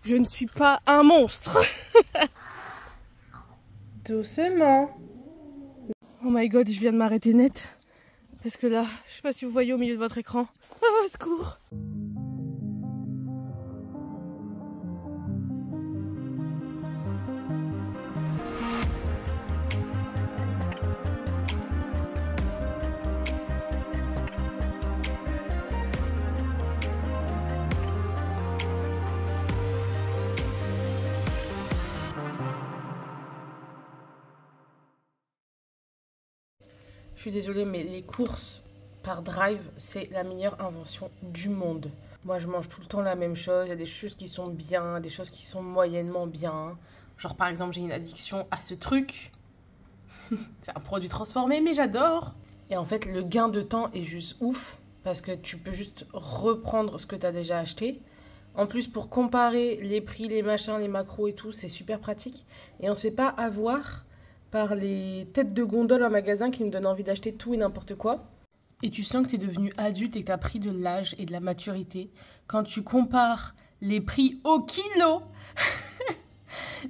Je ne suis pas un monstre. Doucement. Oh my god, je viens de m'arrêter net. Parce que là, je sais pas si vous voyez au milieu de votre écran. Oh, secours. Je suis désolée, mais les courses par drive, c'est la meilleure invention du monde. Moi, je mange tout le temps la même chose. Il y a des choses qui sont bien, des choses qui sont moyennement bien. Genre, par exemple, j'ai une addiction à ce truc. C'est un produit transformé, mais j'adore. Et en fait, le gain de temps est juste ouf. Parce que tu peux juste reprendre ce que tu as déjà acheté. En plus, pour comparer les prix, les machins, les macros et tout, c'est super pratique. Et on ne se fait pas avoir par les têtes de gondole en magasin qui nous donnent envie d'acheter tout et n'importe quoi. Et tu sens que tu es devenu adulte et que tu as pris de l'âge et de la maturité quand tu compares les prix au kilo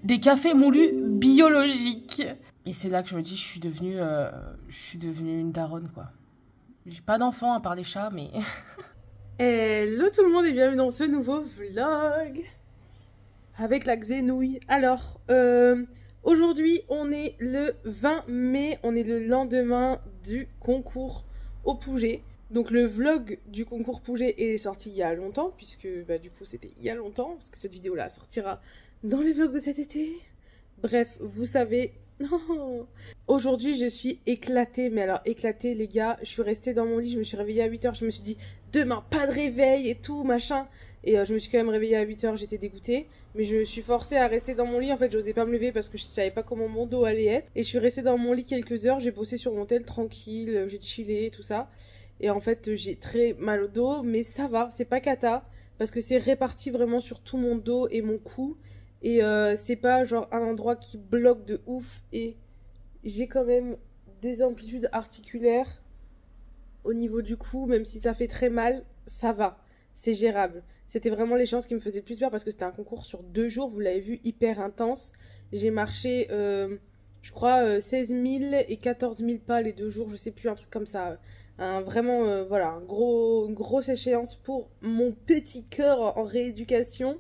des cafés moulus biologiques. Et c'est là que je me dis, je suis devenue une daronne, quoi. J'ai pas d'enfants à part les chats, mais... Hello tout le monde et bienvenue dans ce nouveau vlog avec la Xenouille. Alors, aujourd'hui, on est le 20 mai, on est le lendemain du concours au Pouget. Donc le vlog du concours Pouget est sorti il y a longtemps, puisque du coup c'était il y a longtemps, parce que cette vidéo-là sortira dans les vlogs de cet été. Bref, vous savez... Aujourd'hui, je suis éclatée, mais alors éclatée les gars, je suis restée dans mon lit, je me suis réveillée à 8 h, je me suis dit demain pas de réveil et tout machin. Et je me suis quand même réveillée à 8 h, j'étais dégoûtée. Mais je me suis forcée à rester dans mon lit. En fait, j'osais pas me lever parce que je savais pas comment mon dos allait être. Et je suis restée dans mon lit quelques heures. J'ai bossé sur mon tel tranquille, j'ai chillé, tout ça. Et en fait, j'ai très mal au dos. Mais ça va, c'est pas cata. Parce que c'est réparti vraiment sur tout mon dos et mon cou. Et c'est pas genre un endroit qui bloque de ouf. Et j'ai quand même des amplitudes articulaires au niveau du cou. Même si ça fait très mal, ça va. C'est gérable. C'était vraiment l'échéance qui me faisait le plus peur parce que c'était un concours sur 2 jours, vous l'avez vu, hyper intense. J'ai marché, je crois, 16 000 et 14 000 pas les 2 jours, je sais plus, un truc comme ça. Vraiment, voilà, une grosse échéance pour mon petit cœur en rééducation.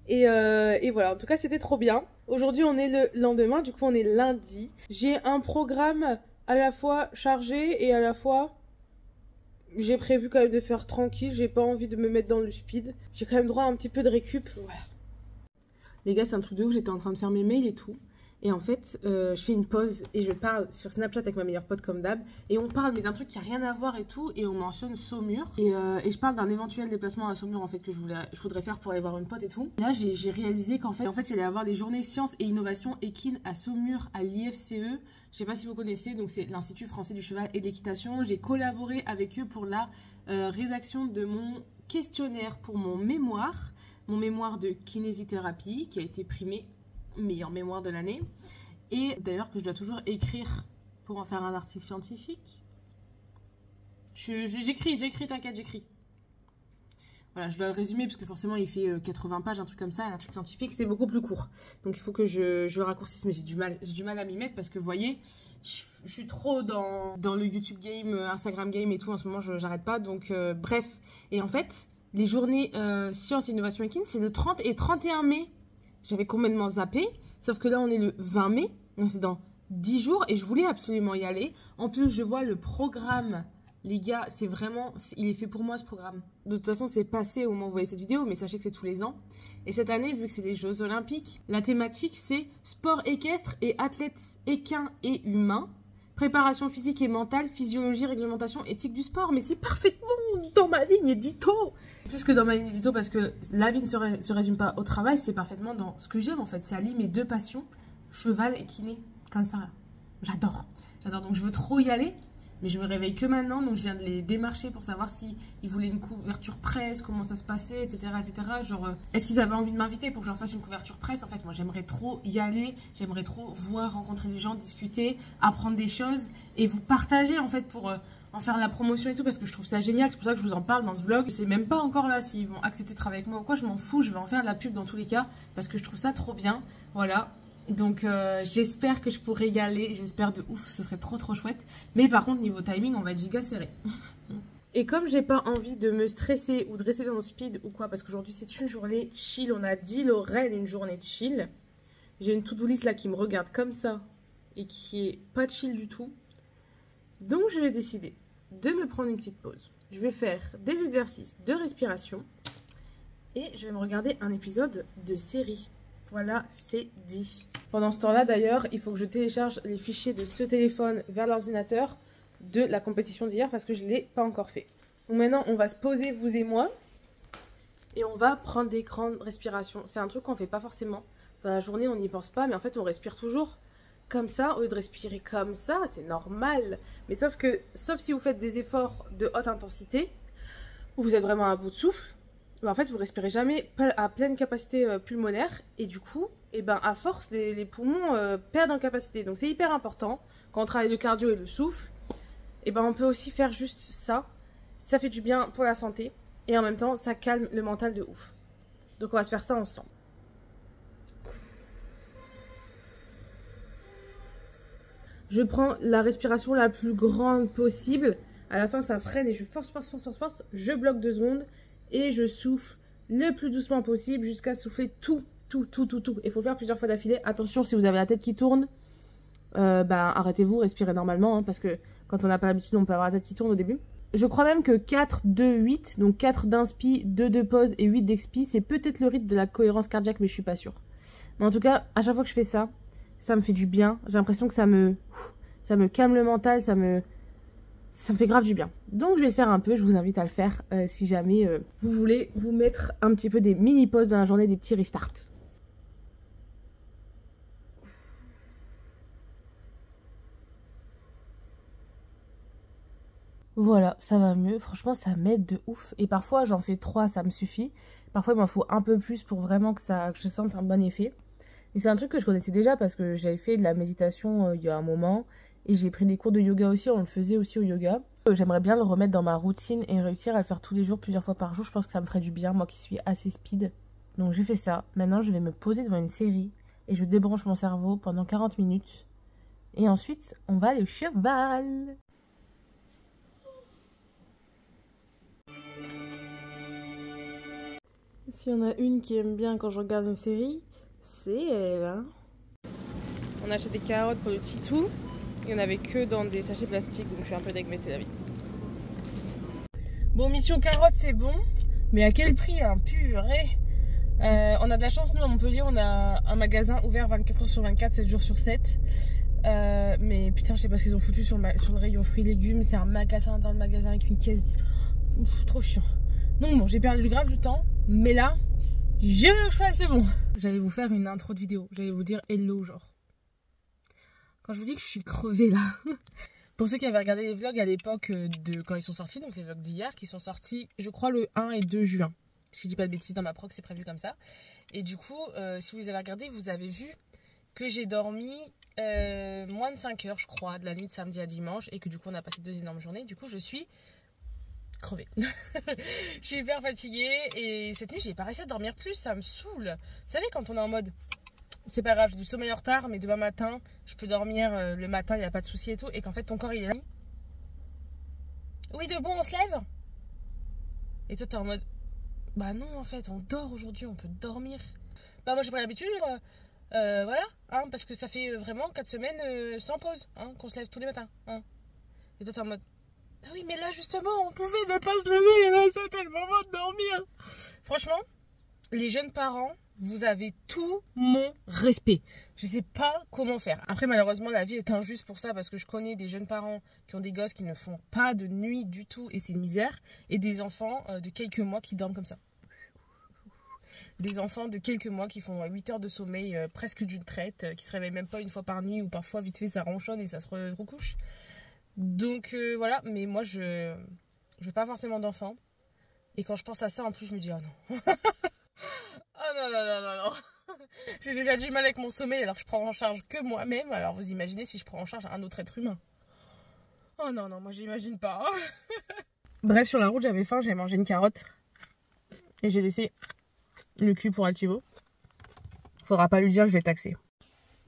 Et voilà, en tout cas, c'était trop bien. Aujourd'hui, on est le lendemain, du coup, on est lundi. J'ai un programme à la fois chargé et à la fois... J'ai prévu quand même de faire tranquille, j'ai pas envie de me mettre dans le speed. J'ai quand même droit à un petit peu de récup. Ouais. Les gars, c'est un truc de ouf, j'étais en train de faire mes mails et tout. Et en fait, je fais une pause et je parle sur Snapchat avec ma meilleure pote comme d'hab. Et on parle mais d'un truc qui a rien à voir et tout. Et on mentionne Saumur. Et je parle d'un éventuel déplacement à Saumur en fait que je voudrais faire pour aller voir une pote et tout. Et là, j'ai réalisé qu'en fait, il allait y avoir des journées sciences et innovation équine à Saumur à l'IFCE. Je sais pas si vous connaissez, donc c'est l'Institut français du cheval et de l'équitation. J'ai collaboré avec eux pour la rédaction de mon questionnaire pour mon mémoire de kinésithérapie qui a été primé meilleur mémoire de l'année. Et d'ailleurs que je dois toujours écrire pour en faire un article scientifique. J'écris, t'inquiète, j'écris. Voilà, je dois le résumer parce que forcément il fait 80 pages, un truc comme ça, un article scientifique, c'est beaucoup plus court. Donc il faut que je le raccourcisse, mais j'ai du mal à m'y mettre parce que vous voyez, je suis trop dans le YouTube game, Instagram game et tout, en ce moment j'arrête pas, donc bref. Et en fait, les journées sciences, innovation et kin, c'est le 30 et 31 mai. J'avais complètement zappé, sauf que là on est le 20 mai, donc c'est dans 10 jours et je voulais absolument y aller. En plus, je vois le programme. Les gars, c'est vraiment... Il est fait pour moi, ce programme. De toute façon, c'est passé au moment où vous voyez cette vidéo, mais sachez que c'est tous les ans. Et cette année, vu que c'est les Jeux Olympiques, la thématique, c'est sport équestre et athlètes équins et humains, préparation physique et mentale, physiologie, réglementation, éthique du sport. Mais c'est parfaitement dans ma ligne édito. Plus que dans ma ligne édito, parce que la vie ne se résume pas au travail, c'est parfaitement dans ce que j'aime, en fait. Ça allie mes 2 passions, cheval et kiné. Comme ça, j'adore. Donc, je veux trop y aller. Mais je me réveille que maintenant, donc je viens de les démarcher pour savoir si ils voulaient une couverture presse, comment ça se passait, etc. etc. Genre, est-ce qu'ils avaient envie de m'inviter pour que je leur fasse une couverture presse? En fait, moi, j'aimerais trop y aller, j'aimerais trop voir, rencontrer des gens, discuter, apprendre des choses et vous partager, en fait, pour en faire la promotion et tout, parce que je trouve ça génial. C'est pour ça que je vous en parle dans ce vlog. C'est même pas encore là s'ils vont accepter de travailler avec moi ou quoi, je m'en fous, je vais en faire de la pub dans tous les cas, parce que je trouve ça trop bien. Voilà. Donc j'espère que je pourrai y aller, j'espère de ouf, ce serait trop chouette. Mais par contre niveau timing on va être giga serré. Et comme j'ai pas envie de me stresser ou de rester dans le speed ou quoi, parce qu'aujourd'hui c'est une journée chill, on a dit Lorraine une journée de chill. J'ai une to-do list là qui me regarde comme ça et qui est pas chill du tout. Donc je vais décider de me prendre une petite pause. Je vais faire des exercices de respiration et je vais me regarder un épisode de série. Voilà, c'est dit. Pendant ce temps-là, d'ailleurs, il faut que je télécharge les fichiers de ce téléphone vers l'ordinateur de la compétition d'hier parce que je ne l'ai pas encore fait. Donc maintenant, on va se poser, vous et moi, et on va prendre des grandes respirations. C'est un truc qu'on ne fait pas forcément. Dans la journée, on n'y pense pas, mais en fait, on respire toujours comme ça. Au lieu de respirer comme ça, c'est normal. Mais sauf si vous faites des efforts de haute intensité, où vous êtes vraiment à bout de souffle, en fait, vous respirez jamais à pleine capacité pulmonaire et du coup, à force, les poumons perdent en capacité. Donc, c'est hyper important quand on travaille le cardio et le souffle. On peut aussi faire juste ça. Ça fait du bien pour la santé et en même temps, ça calme le mental de ouf. Donc, on va se faire ça ensemble. Je prends la respiration la plus grande possible. À la fin, ça freine et je force. Je bloque 2 secondes. Et je souffle le plus doucement possible jusqu'à souffler tout. Il faut le faire plusieurs fois d'affilée. Attention, si vous avez la tête qui tourne, arrêtez-vous, respirez normalement. Parce que quand on n'a pas l'habitude, on peut avoir la tête qui tourne au début. Je crois même que 4, 2, 8, donc 4 d'inspi, 2 de pause et 8 d'expi, c'est peut-être le rythme de la cohérence cardiaque, mais je suis pas sûre. Mais en tout cas, à chaque fois que je fais ça, ça me fait du bien. J'ai l'impression que ça me calme le mental, ça me fait grave du bien. Donc je vais le faire un peu, je vous invite à le faire si jamais vous voulez vous mettre un petit peu des mini pauses dans la journée, des petits restarts. Voilà, ça va mieux, franchement ça m'aide de ouf. Et parfois j'en fais 3, ça me suffit. Parfois il m'en faut un peu plus pour vraiment que je sente un bon effet. Et c'est un truc que je connaissais déjà parce que j'avais fait de la méditation il y a un moment. Et j'ai pris des cours de yoga aussi, on le faisait aussi au yoga. J'aimerais bien le remettre dans ma routine et réussir à le faire tous les jours, plusieurs fois par jour. Je pense que ça me ferait du bien, moi qui suis assez speed. Donc j'ai fait ça. Maintenant, je vais me poser devant une série et je débranche mon cerveau pendant 40 minutes. Et ensuite, on va aller au cheval. S'il y en a une qui aime bien quand je regarde une série, c'est elle. Hein. On a acheté des carottes pour le titou. Il n'y en avait que dans des sachets plastiques, donc je suis un peu deg, mais c'est la vie. Bon, mission carotte, c'est bon. Mais à quel prix, hein, purée. On a de la chance, nous, à Montpellier, on a un magasin ouvert 24 h sur 24, 7 jours sur 7. Mais putain, je sais pas ce qu'ils ont foutu sur le rayon fruits et légumes. C'est un magasin dans le magasin avec une caisse. Ouf, trop chiant. Donc bon, j'ai perdu grave du temps. Mais là, je vais au cheval, c'est bon. J'allais vous faire une intro de vidéo. J'allais vous dire hello, genre. Quand je vous dis que je suis crevée là. Pour ceux qui avaient regardé les vlogs à l'époque de quand ils sont sortis, donc les vlogs d'hier qui sont sortis, je crois le 1 et 2 juin. Si je dis pas de bêtises, dans ma proc c'est prévu comme ça. Et du coup, si vous les avez regardés, vous avez vu que j'ai dormi moins de 5 heures, je crois, de la nuit de samedi à dimanche. Et que du coup, on a passé 2 énormes journées. Du coup, je suis crevée. Je suis hyper fatiguée. Et cette nuit, j'ai pas réussi à dormir plus, ça me saoule. Vous savez, quand on est en mode... C'est pas grave, j'ai du sommeil en retard, mais demain matin, je peux dormir le matin, il n'y a pas de souci et tout. Et qu'en fait, ton corps, il est là. Oui, debout, on se lève. Et toi, t'es en mode, bah non, en fait, on dort aujourd'hui, on peut dormir. Bah moi, j'ai pris l'habitude, voilà, hein, parce que ça fait vraiment 4 semaines sans pause, hein, qu'on se lève tous les matins. Hein. Et toi, t'es en mode, ah oui, mais là, justement, on pouvait ne pas se lever, et là, c'était le moment de dormir. Franchement, les jeunes parents, vous avez tout mon respect. Je sais pas comment faire. Après, malheureusement, la vie est injuste pour ça parce que je connais des jeunes parents qui ont des gosses qui ne font pas de nuit du tout et c'est une misère. Et des enfants de quelques mois qui dorment comme ça. Des enfants de quelques mois qui font 8 heures de sommeil presque d'une traite, qui se réveillent même pas une fois par nuit ou parfois vite fait ça ronchonne et ça se recouche. Donc voilà, mais moi je veux pas forcément d'enfants. Et quand je pense à ça, en plus, je me dis, oh non. Oh non, non, non, non, non. J'ai déjà du mal avec mon sommeil alors que je prends en charge que moi-même. Alors vous imaginez si je prends en charge un autre être humain. Oh non, non, moi j'imagine pas. Bref, sur la route, j'avais faim, j'ai mangé une carotte. Et j'ai laissé le cul pour Altivo. Faudra pas lui dire que je l'ai taxé.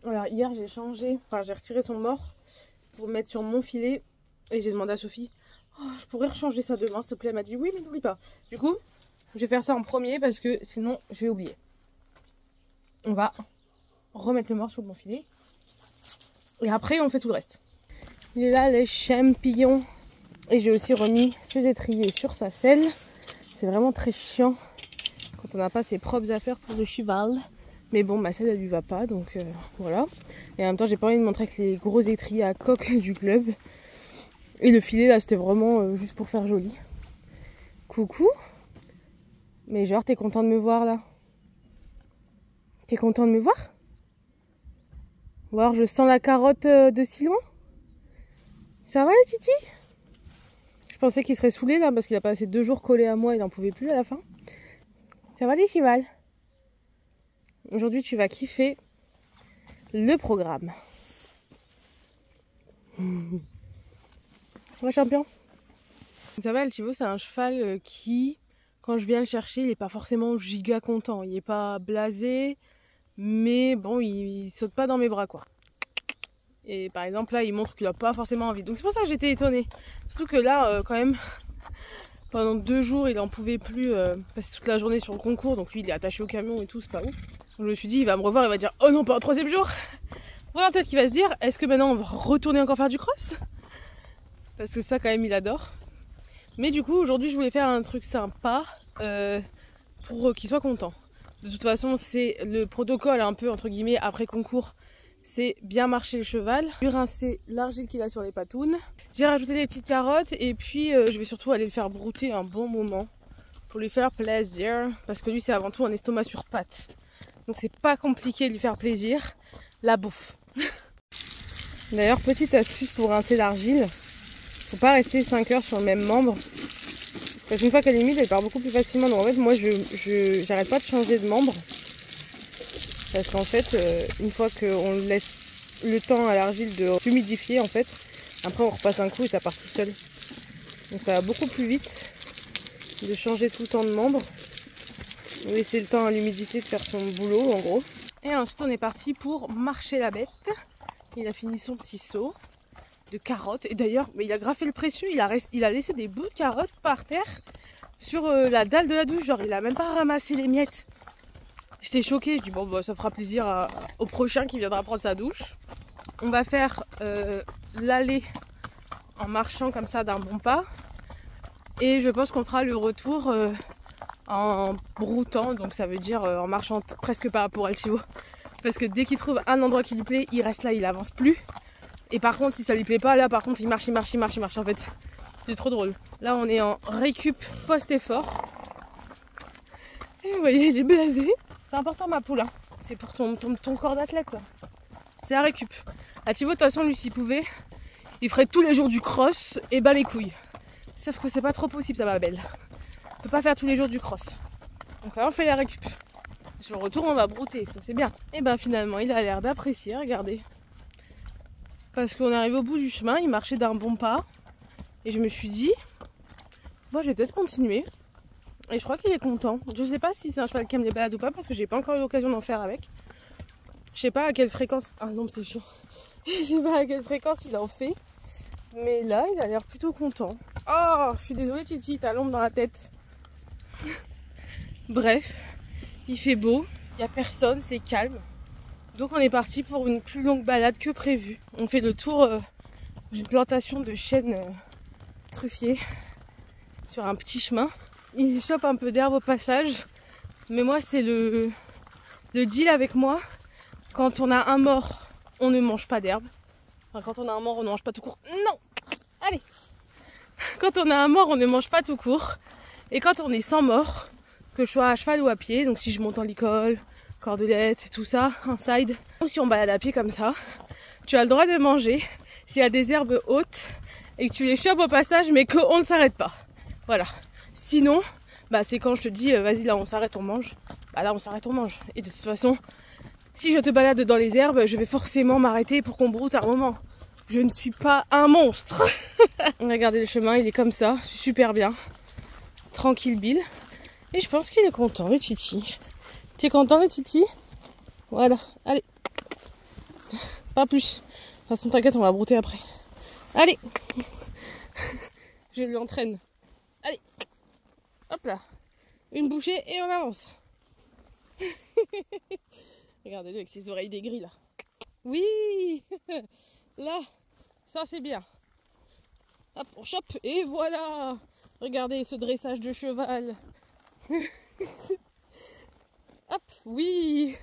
Alors hier, j'ai changé, enfin j'ai retiré son mort pour le mettre sur mon filet. Et j'ai demandé à Sophie, oh, je pourrais rechanger ça demain, s'il te plaît. Elle m'a dit oui, mais n'oublie pas. Du coup, je vais faire ça en premier parce que sinon, je vais oublier. On va remettre le mort sur mon filet. Et après, on fait tout le reste. Il est là, les champignons. Et j'ai aussi remis ses étriers sur sa selle. C'est vraiment très chiant quand on n'a pas ses propres affaires pour le cheval. Mais bon, ma selle, elle lui va pas, donc voilà. Et en même temps, j'ai pas envie de montrer avec les gros étriers à coque du club. Et le filet, là, c'était vraiment juste pour faire joli. Coucou. Mais genre, t'es content de me voir, là? T'es content de me voir? Voir, je sens la carotte de si loin. Ça va, le titi? Je pensais qu'il serait saoulé, là, parce qu'il a passé 2 jours collé à moi, il n'en pouvait plus à la fin. Ça va, les chivals? Aujourd'hui, tu vas kiffer le programme. Ça va, champion? Ça va, Altivo, c'est un cheval qui, quand je viens le chercher, il n'est pas forcément giga content. Il n'est pas blasé, mais bon, il saute pas dans mes bras, quoi. Et par exemple, là, il montre qu'il n'a pas forcément envie. Donc c'est pour ça que j'étais étonnée. Surtout que là, quand même, pendant 2 jours, il n'en pouvait plus passer toute la journée sur le concours. Donc lui, il est attaché au camion et tout, c'est pas ouf. Donc je me suis dit, il va me revoir, il va dire, oh non, pas un 3e jour. Ou alors peut-être qu'il va se dire, est-ce que maintenant on va retourner encore faire du cross? Parce que ça, quand même, il adore. Mais du coup, aujourd'hui, je voulais faire un truc sympa pour qu'il soit content. De toute façon, c'est le protocole un peu, entre guillemets, après concours. C'est bien marcher le cheval, lui rincer l'argile qu'il a sur les patounes. J'ai rajouté des petites carottes et puis je vais surtout aller le faire brouter un bon moment pour lui faire plaisir. Parce que lui, c'est avant tout un estomac sur pattes. Donc c'est pas compliqué de lui faire plaisir. La bouffe. D'ailleurs, petite astuce pour rincer l'argile. Faut pas rester 5 heures sur le même membre. Parce qu'une fois qu'elle est humide, elle part beaucoup plus facilement. Donc en fait, moi, j'arrête pas de changer de membre. Parce qu'en fait, une fois qu'on laisse le temps à l'argile de s'humidifier, en fait, après on repasse un coup et ça part tout seul. Donc ça va beaucoup plus vite de changer tout le temps de membre. Laisser le temps à l'humidité de faire son boulot, en gros. Et ensuite, on est parti pour marcher la bête. Il a fini son petit seau de carottes. Et d'ailleurs, il a graffé le précieux, il a laissé des bouts de carottes par terre sur la dalle de la douche. Genre, il a même pas ramassé les miettes. J'étais choquée, je dis bon bah ça fera plaisir au prochain qui viendra prendre sa douche. On va faire l'aller en marchant comme ça d'un bon pas. Et je pense qu'on fera le retour en broutant, donc ça veut dire en marchant presque pas pour Altivo. Parce que dès qu'il trouve un endroit qui lui plaît, il reste là, il avance plus. Et par contre si ça lui plaît pas, là par contre il marche en fait. C'est trop drôle. Là on est en récup post-effort. Et vous voyez, il est blasé. C'est important ma poule, hein. C'est pour ton corps d'athlète là. C'est la récup. Altivo de toute façon lui s'il pouvait, il ferait tous les jours du cross et bat les couilles. Sauf que c'est pas trop possible ça ma belle. On peut pas faire tous les jours du cross. Donc là on fait la récup. Sur le retour on va brouter, ça c'est bien. Et ben finalement il a l'air d'apprécier, regardez. Parce qu'on est arrivé au bout du chemin, il marchait d'un bon pas. Et je me suis dit, moi je vais peut-être continuer. Et je crois qu'il est content. Je sais pas si c'est un cheval qui aime les balades ou pas parce que j'ai pas encore eu l'occasion d'en faire avec. Je sais pas à quelle fréquence. Ah non, c'est chiant. Je sais pas à quelle fréquence il en fait. Mais là, il a l'air plutôt content. Oh, je suis désolée, Titi, t'as l'ombre dans la tête. Bref, il fait beau. Il n'y a personne, c'est calme. Donc on est parti pour une plus longue balade que prévu. On fait le tour d'une plantation de chênes truffiers sur un petit chemin. Il chope un peu d'herbe au passage. Mais moi, c'est le deal avec moi. Quand on a un mort, on ne mange pas d'herbe. Enfin, quand on a un mort, on ne mange pas tout court. Non! Allez! Quand on a un mort, on ne mange pas tout court. Et quand on est sans mort, que je sois à cheval ou à pied, donc si je monte en licol, cordelette, tout ça, en side, ou si on balade à pied comme ça, tu as le droit de manger. S'il y a des herbes hautes, et que tu les chopes au passage, mais qu'on ne s'arrête pas. Voilà. Sinon, bah c'est quand je te dis vas-y là on s'arrête, on mange. Bah là on s'arrête, on mange. Et de toute façon, si je te balade dans les herbes, je vais forcément m'arrêter pour qu'on broute un moment. Je ne suis pas un monstre. Regardez le chemin, il est comme ça, super bien. Tranquille Bill. Et je pense qu'il est content le Titi. Tu es content le Titi? Voilà, allez. Pas plus. De toute façon t'inquiète, on va brouter après. Allez. Je lui entraîne. Allez. Hop là. Une bouchée et on avance. Regardez-le avec ses oreilles dégris là. Oui. Là, ça c'est bien. Hop, on chope et voilà. Regardez ce dressage de cheval. Hop, oui.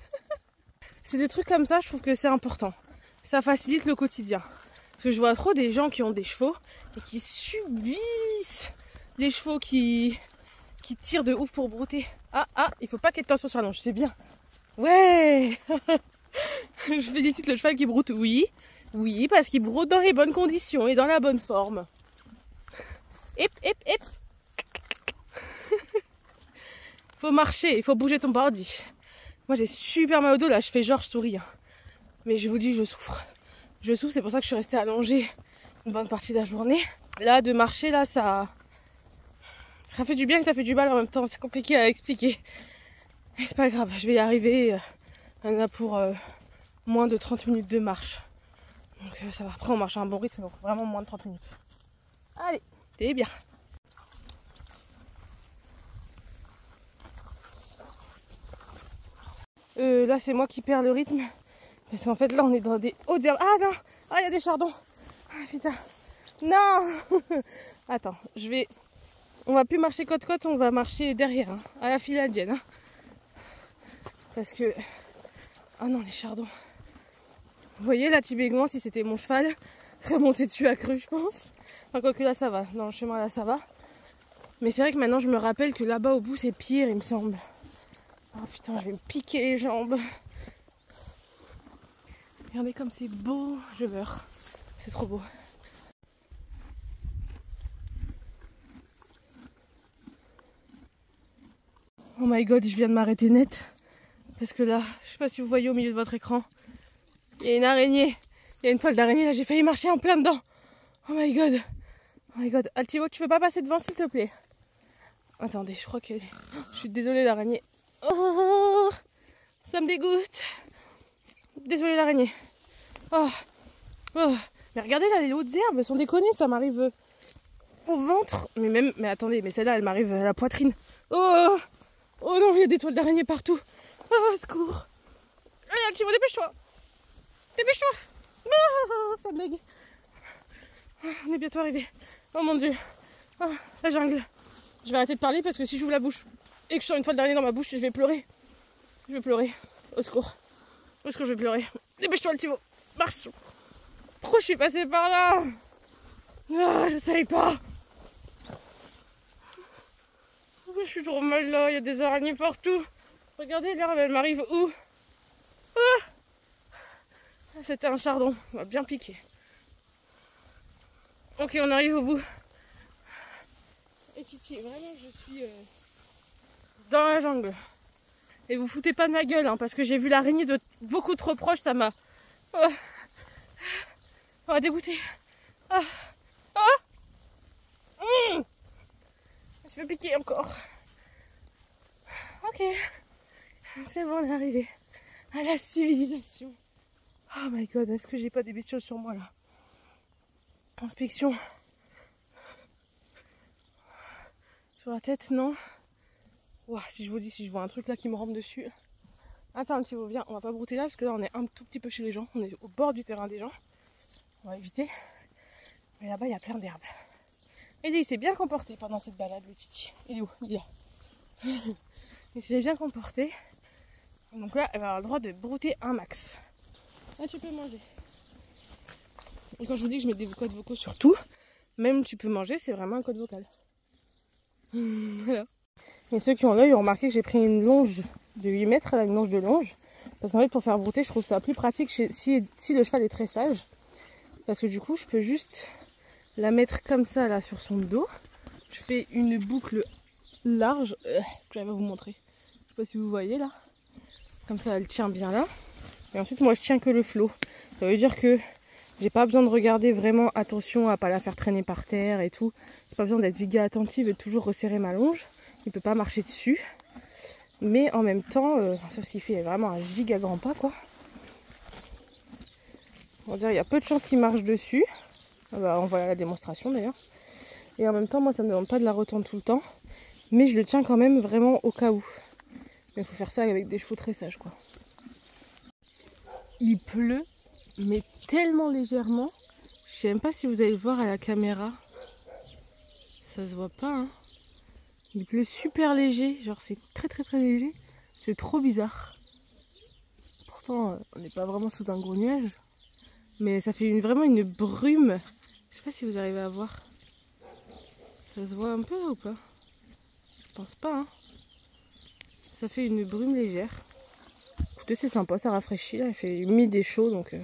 C'est des trucs comme ça, je trouve que c'est important. Ça facilite le quotidien. Parce que je vois trop des gens qui ont des chevaux et qui subissent les chevaux qui tirent de ouf pour brouter. Ah, il faut pas qu'il y ait de tension sur la longe, c'est bien. Ouais. Je félicite le cheval qui broute, oui. Oui, parce qu'il broute dans les bonnes conditions et dans la bonne forme. Hip, hip, hip. Faut marcher, il faut bouger ton body. Moi j'ai super mal au dos là, je fais genre je souris. Hein. Mais je vous dis, je souffre. Je souffre, c'est pour ça que je suis restée allongée une bonne partie de la journée. Là, de marcher, là, ça fait du bien et ça fait du mal en même temps. C'est compliqué à expliquer. Mais c'est pas grave, je vais y arriver. On a pour moins de 30 minutes de marche. Donc ça va. Après, on marche à un bon rythme, donc vraiment moins de 30 minutes. Allez, t'es bien. Là, c'est moi qui perds le rythme. Parce qu'en fait, là, on est dans des hautes herbes. Ah non! Ah, il y a des chardons! Ah putain! Non! Attends, on va plus marcher côte-côte, on va marcher derrière, hein, à la file indienne. Hein. Parce que... Ah non, les chardons. Vous voyez, là, typiquement, si c'était mon cheval, je serais monté dessus à cru, je pense. Enfin, quoique là, ça va. Dans le chemin, là, ça va. Mais c'est vrai que maintenant, je me rappelle que là-bas, au bout, c'est pire, il me semble. Oh putain, je vais me piquer les jambes. Regardez comme c'est beau, je meurs. C'est trop beau. Oh my god, je viens de m'arrêter net. Parce que là, je sais pas si vous voyez au milieu de votre écran, il y a une araignée. Il y a une toile d'araignée, là j'ai failli marcher en plein dedans. Oh my god. Oh my god. Altivo, tu veux pas passer devant s'il te plaît? Attendez, je crois que... Je suis désolée l'araignée. Oh, ça me dégoûte. Désolée l'araignée. Oh. Mais regardez là, les hautes herbes, elles sont déconnées, ça m'arrive au ventre. Mais attendez, mais celle-là, elle m'arrive à la poitrine. Oh non, il y a des toiles d'araignée partout. Oh, secours. Allez, Altivo, dépêche-toi. Dépêche-toi. Oh, ça me bègue. On est bientôt arrivé. Oh mon dieu. Oh, la jungle. Je vais arrêter de parler parce que si j'ouvre la bouche et que je sens une toile d'araignée dans ma bouche, je vais pleurer. Je vais pleurer. Au secours. Au secours, je vais pleurer. Dépêche-toi, Altivo. Marche. Pourquoi je suis passée par là? Ah, je sais pas. Je suis trop mal là, il y a des araignées partout. Regardez l'herbe, elle m'arrive où? Ah, c'était un chardon, on va bien piquer. Ok, on arrive au bout. Et Titi, vraiment je suis dans la jungle. Et vous foutez pas de ma gueule, hein, parce que j'ai vu l'araignée de beaucoup trop proche, ça m'a... Oh, dégoûté. Je vais piquer encore. Ok. C'est bon, on est arrivé à la civilisation. Oh my god, est-ce que j'ai pas des bestioles sur moi là? Inspection. Sur la tête, non. Ouah, si je vous dis, si je vois un truc là qui me rampe dessus. Attends, si vous viens, on va pas brouter là parce que là on est un tout petit peu chez les gens. On est au bord du terrain des gens. On va éviter. Mais là-bas il y a plein d'herbes. Et il s'est bien comporté pendant cette balade, le Titi. Il est où? Il est là. Il s'est bien comporté. Donc là, elle va avoir le droit de brouter un max. Ah, tu peux manger. Et quand je vous dis que je mets des codes vocaux sur tout, même tu peux manger, c'est vraiment un code vocal. Voilà. Et ceux qui ont l'œil ont remarqué que j'ai pris une longe de 8 mètres, là, une longe de longe. Parce qu'en fait, pour faire brouter, je trouve ça plus pratique si le cheval est très sage. Parce que du coup, je peux juste la mettre comme ça là sur son dos. Je fais une boucle large que j'avais à vous montrer. Je sais pas si vous voyez là. Comme ça elle tient bien là. Et ensuite moi je tiens que le flot. Ça veut dire que j'ai pas besoin de regarder vraiment attention à pas la faire traîner par terre et tout. J'ai pas besoin d'être giga attentive et de toujours resserrer ma longe. Il peut pas marcher dessus. Mais en même temps, sauf s'il fait vraiment un giga grand pas quoi. On va dire il y a peu de chances qu'il marche dessus. Bah, on voit la démonstration d'ailleurs. Et en même temps, moi ça me demande pas de la retendre tout le temps. Mais je le tiens quand même vraiment au cas où. Mais il faut faire ça avec des chevaux tressage quoi. Il pleut, mais tellement légèrement. Je sais même pas si vous allez le voir à la caméra. Ça se voit pas hein. Il pleut super léger, genre c'est très léger. C'est trop bizarre. Pourtant on n'est pas vraiment sous un gros nuage. Mais ça fait vraiment une brume. Je sais pas si vous arrivez à voir. Ça se voit un peu là ou pas? Je pense pas hein. Ça fait une brume légère. Écoutez c'est sympa, ça rafraîchit là. Il fait humide et chaud donc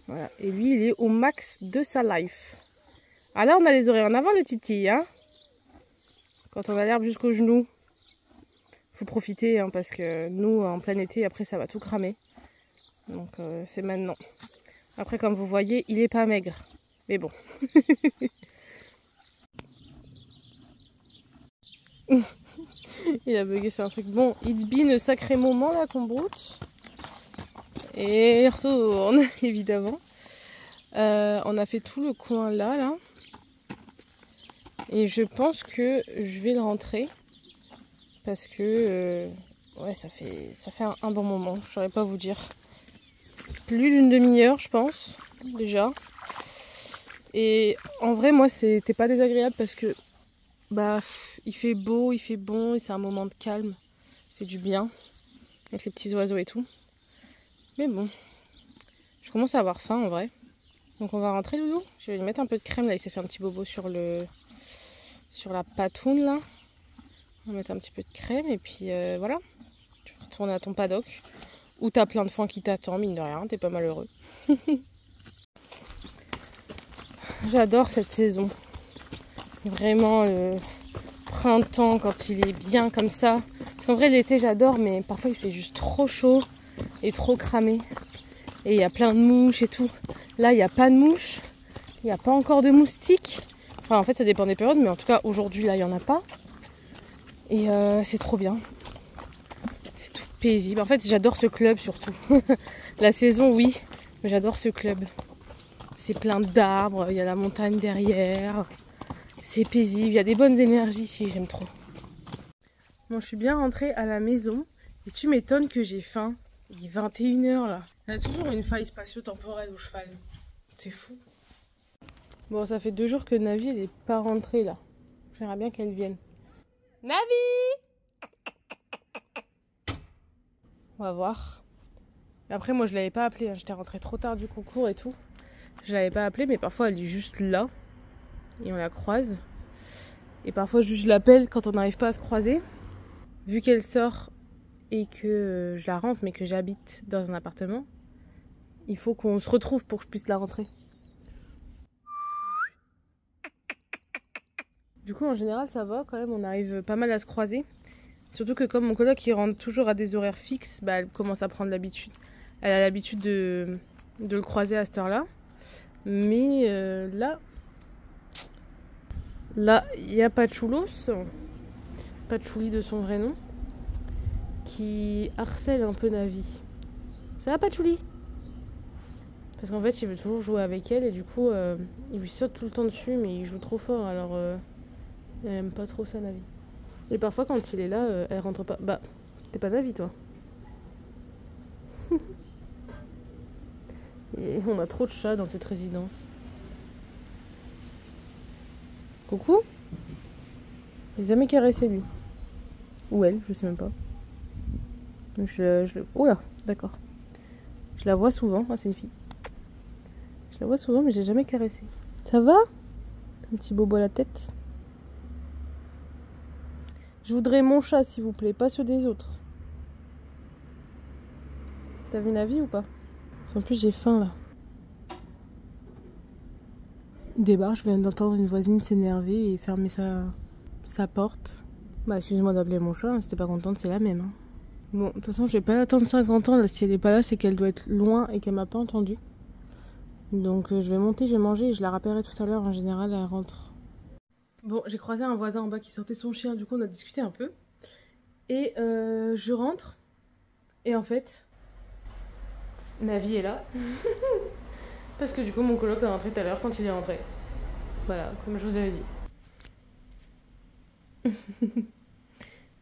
voilà. Et lui il est au max de sa life. Ah là on a les oreilles en avant le titi hein. Quand on a l'herbe jusqu'aux genoux. Faut profiter hein, parce que nous en plein été après ça va tout cramer. Donc c'est maintenant. Après comme vous voyez il est pas maigre. Mais bon. Il a bugué sur un truc. Bon, it's been un sacré moment là qu'on broute. Et il retourne évidemment. On a fait tout le coin là. Et je pense que je vais le rentrer. Parce que ouais ça fait un bon moment. Je saurais pas vous dire. Plus d'une demi-heure je pense déjà. Et en vrai moi c'était pas désagréable parce que bah il fait beau, il fait bon, et c'est un moment de calme. Il fait du bien. Avec les petits oiseaux et tout. Mais bon. Je commence à avoir faim en vrai. Donc on va rentrer Loulou. Je vais lui mettre un peu de crème là, il s'est fait un petit bobo sur la patoune là. On va mettre un petit peu de crème et puis voilà. Tu vas retourner à ton paddock. Où t'as plein de foin qui t'attend, mine de rien, t'es pas malheureux. J'adore cette saison. Vraiment le printemps quand il est bien comme ça. Parce qu'en vrai l'été j'adore mais parfois il fait juste trop chaud et trop cramé. Et il y a plein de mouches et tout. Là il n'y a pas de mouches. Il n'y a pas encore de moustiques. Enfin en fait ça dépend des périodes mais en tout cas aujourd'hui là il n'y en a pas. Et c'est trop bien. C'est tout paisible. En fait j'adore ce club surtout. La saison oui. Mais j'adore ce club. C'est plein d'arbres. Il y a la montagne derrière. C'est paisible. Il y a des bonnes énergies ici. J'aime trop. Bon je suis bien rentrée à la maison. Et tu m'étonnes que j'ai faim. Il est 21 h là. Il y a toujours une faille spatio-temporelle au cheval. C'est fou. Bon, ça fait 2 jours que Navi, elle est pas rentrée là. J'aimerais bien qu'elle vienne. Navi! On va voir. Et après, moi, je l'avais pas appelée. Hein. J'étais rentrée trop tard du concours et tout. Je l'avais pas appelée, mais parfois, elle est juste là. Et on la croise. Et parfois, juste je l'appelle quand on n'arrive pas à se croiser. Vu qu'elle sort et que je la rentre, mais que j'habite dans un appartement, il faut qu'on se retrouve pour que je puisse la rentrer. Du coup, en général, ça va quand même. On arrive pas mal à se croiser. Surtout que comme mon coloc, il rentre toujours à des horaires fixes, bah, elle commence à prendre l'habitude. Elle a l'habitude de le croiser à cette heure-là. Mais là, il y a Patchoulos, Patchouli de son vrai nom, qui harcèle un peu Navi. Ça va Patchouli? Parce qu'en fait, il veut toujours jouer avec elle et du coup, il lui saute tout le temps dessus, mais il joue trop fort, alors elle aime pas trop ça, Navi. Et parfois, quand il est là, elle rentre pas. Bah, t'es pas Navi, toi. Et on a trop de chats dans cette résidence. Coucou? J'ai jamais caressé lui. Ou elle, je sais même pas. Oh là, d'accord. Je la vois souvent. Ah, c'est une fille. Je la vois souvent, mais j'ai jamais caressé. Ça va? Un petit bobo à la tête. Je voudrais mon chat, s'il vous plaît, pas ceux des autres. T'as vu Navi ou pas? En plus, j'ai faim là. Débarque, je viens d'entendre une voisine s'énerver et fermer sa porte. Bah, excusez-moi d'appeler mon chat, si t'es pas contente, c'est la même. Hein. Bon, de toute façon, je vais pas attendre 50 ans. Là, si elle est pas là, c'est qu'elle doit être loin et qu'elle m'a pas entendu. Donc, je vais monter, je vais manger et je la rappellerai tout à l'heure. En général, elle rentre. Bon, j'ai croisé un voisin en bas qui sortait son chien. Du coup, on a discuté un peu. Et je rentre. Et en fait, Navi est là. Parce que du coup, mon coloc est rentré tout à l'heure quand il est rentré. Voilà, comme je vous avais dit.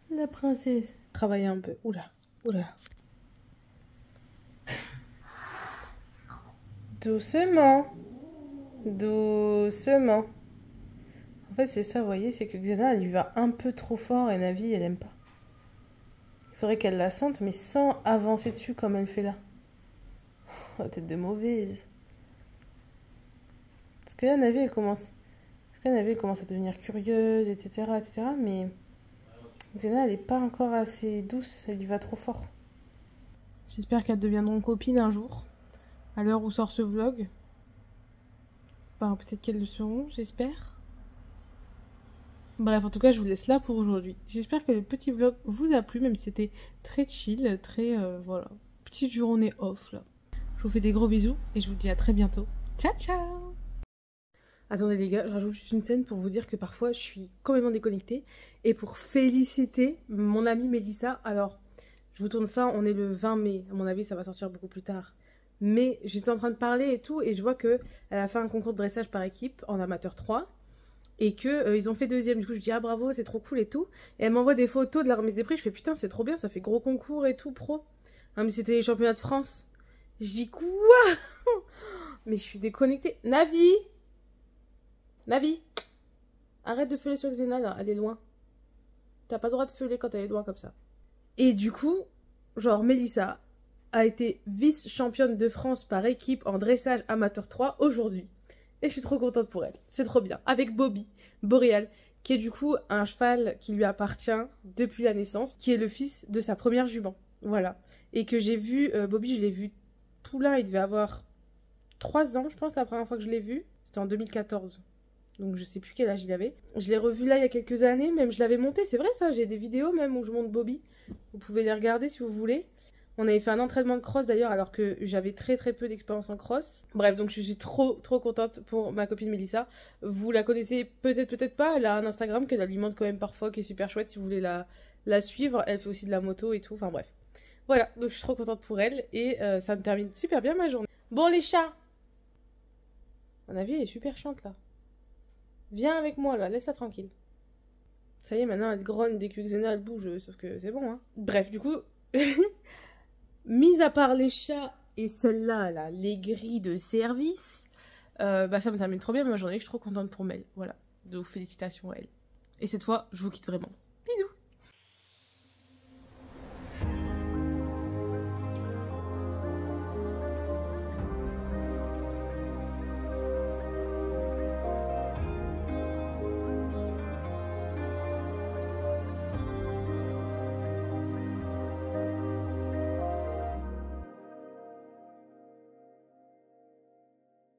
La princesse. Travailler un peu. Oula, oula. Doucement. Doucement. En fait, c'est ça, vous voyez, c'est que Xena, elle lui va un peu trop fort et Navi, elle aime pas. Il faudrait qu'elle la sente, mais sans avancer dessus comme elle fait là. Oh, la tête de mauvaise. Parce que là, Navi, elle commence à devenir curieuse, etc., etc., mais Xena, elle est pas encore assez douce, elle lui va trop fort. J'espère qu'elles deviendront copines un jour, à l'heure où sort ce vlog. Ben, peut-être qu'elles le seront, j'espère. Bref, en tout cas, je vous laisse là pour aujourd'hui. J'espère que le petit vlog vous a plu, même si c'était très chill, très, voilà, petite journée off, là. Je vous fais des gros bisous, et je vous dis à très bientôt. Ciao, ciao! Attendez les gars, je rajoute juste une scène pour vous dire que parfois, je suis complètement déconnectée, et pour féliciter mon amie Mélissa. Alors, je vous tourne ça, on est le 20 mai, à mon avis, ça va sortir beaucoup plus tard. Mais j'étais en train de parler et tout, et je vois qu'elle a fait un concours de dressage par équipe en amateur 3. Et que ils ont fait deuxième. Du coup, je dis ah bravo, c'est trop cool et tout. Et elle m'envoie des photos de la remise des prix. Je fais putain, c'est trop bien, ça fait gros concours et tout, pro. Ah, mais c'était les championnats de France. Je dis quoi? Mais je suis déconnectée. Navi! Navi! Arrête de feuler sur Xena là, elle est loin. T'as pas le droit de feuler quand elle est loin comme ça. Et du coup, genre, Mélissa a été vice-championne de France par équipe en dressage amateur 3 aujourd'hui. Et je suis trop contente pour elle. C'est trop bien. Avec Bobby, Boréal, qui est du coup un cheval qui lui appartient depuis la naissance, qui est le fils de sa première jument. Voilà. Et que j'ai vu, Bobby, je l'ai vu poulain, il devait avoir 3 ans, je pense, la première fois que je l'ai vu. C'était en 2014. Donc je sais plus quel âge il avait. Je l'ai revu là il y a quelques années, même je l'avais monté, c'est vrai ça, j'ai des vidéos même où je monte Bobby. Vous pouvez les regarder si vous voulez. On avait fait un entraînement de cross d'ailleurs alors que j'avais très peu d'expérience en cross. Bref, donc je suis trop contente pour ma copine Mélissa. Vous la connaissez peut-être pas, elle a un Instagram qu'elle alimente quand même parfois qui est super chouette si vous voulez la suivre. Elle fait aussi de la moto et tout, enfin bref. Voilà, donc je suis trop contente pour elle et ça me termine super bien ma journée. Bon les chats, à mon avis elle est super chiante là. Viens avec moi là, laisse-la tranquille. Ça y est, maintenant elle grogne dès que Xena elle bouge, sauf que c'est bon hein. Bref, du coup... Mis à part les chats et celle-là, là, les grilles de service, bah ça me termine trop bien ma journée, je suis trop contente pour Mel. Voilà, donc félicitations à elle. Et cette fois, je vous quitte vraiment.